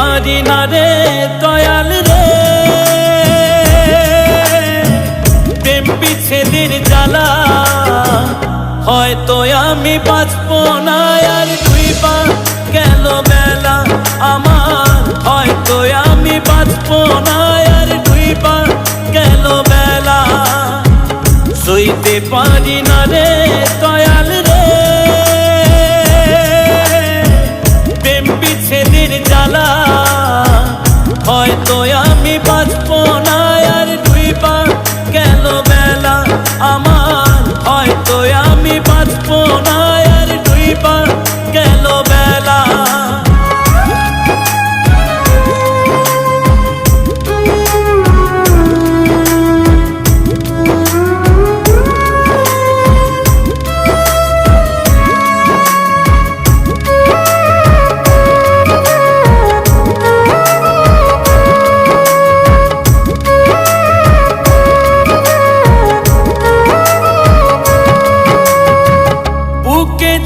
পারি না রে দয়াল রে, প্রেম বিচ্ছেদের জ্বালা হয়তো আমি বাঁচবো না আর ডুইবা গেল বেলা আমার, হয়তো আমি বাঁচবো না আর ডুইবা গেল বেলা। সইতে পারি না রে দয়াল রে, প্রেম বিচ্ছেদের জ্বালা হয়তো আমি বাঁচবো না আর ডুইবা গেল বেলা আমার, হয়তো আমি বাঁচবো না আর ডুইবা গেল বেলা।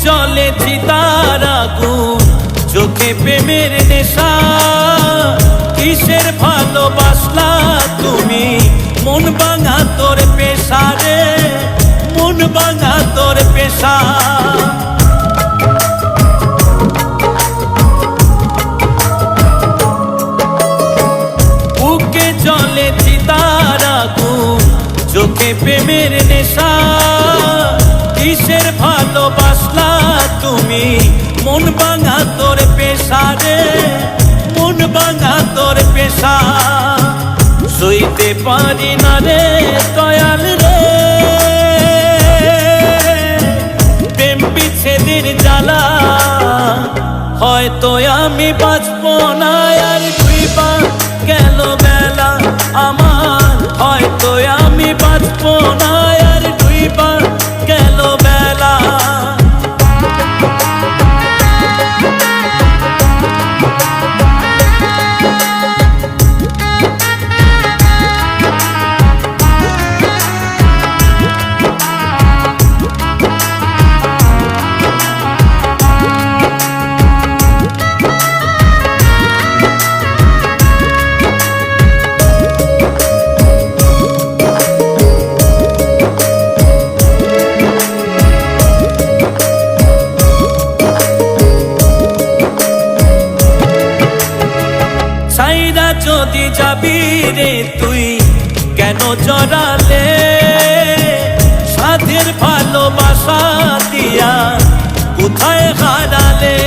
জলে চিতার আগুন, চোখে প্রেমের নেশা, কিসের ভালোবাসলা তুমি, মন ভাঙা তোর পেশা রে, মন ভাঙা তোর পেশা। বুকে জলে চিতার আগুন, চোখে প্রেমের নেশা, কিসের ভালোবাসলা তুমি, মন ভাঙা তোর পেশা রে, মন ভাঙা তোর পেশা। সইতে পারি না রে দয়াল রে, প্রেম বিচ্ছেদের জ্বালা হয়তো আমি বাঁচবো না আর ডুইবা গেল বেলা আমার, হয়তো আমি বাঁচবো না আর ডুইবা গেল বেলা। সাইরা যদি যাবি রে তুই কেন জড়ালে, সাধের ভালোবাসা দিয়া কোথায় হারালে।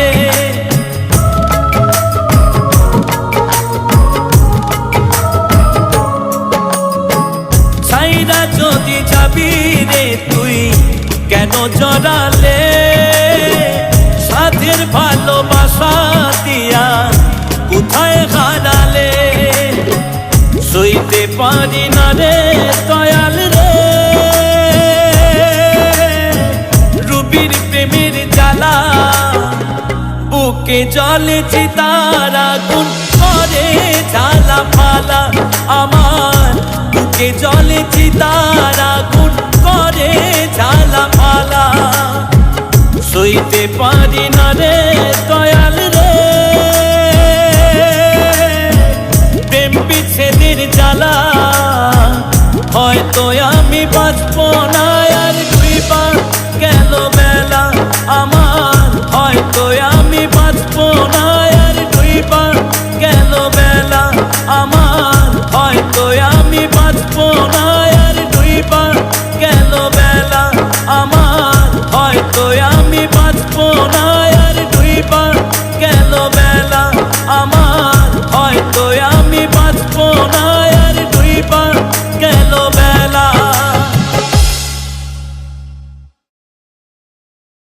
সাইরা যদি যাবি রে তুই কেন জড়ালে, সাধের ভালোবাসা দিয়া কোথায় হারালে। সইতে পারি না রে দয়াল রে, রুবির প্রেমের জ্বালা, বুকে জলে চিতার আগুন করে জ্বালা ফালা আমার, বুকে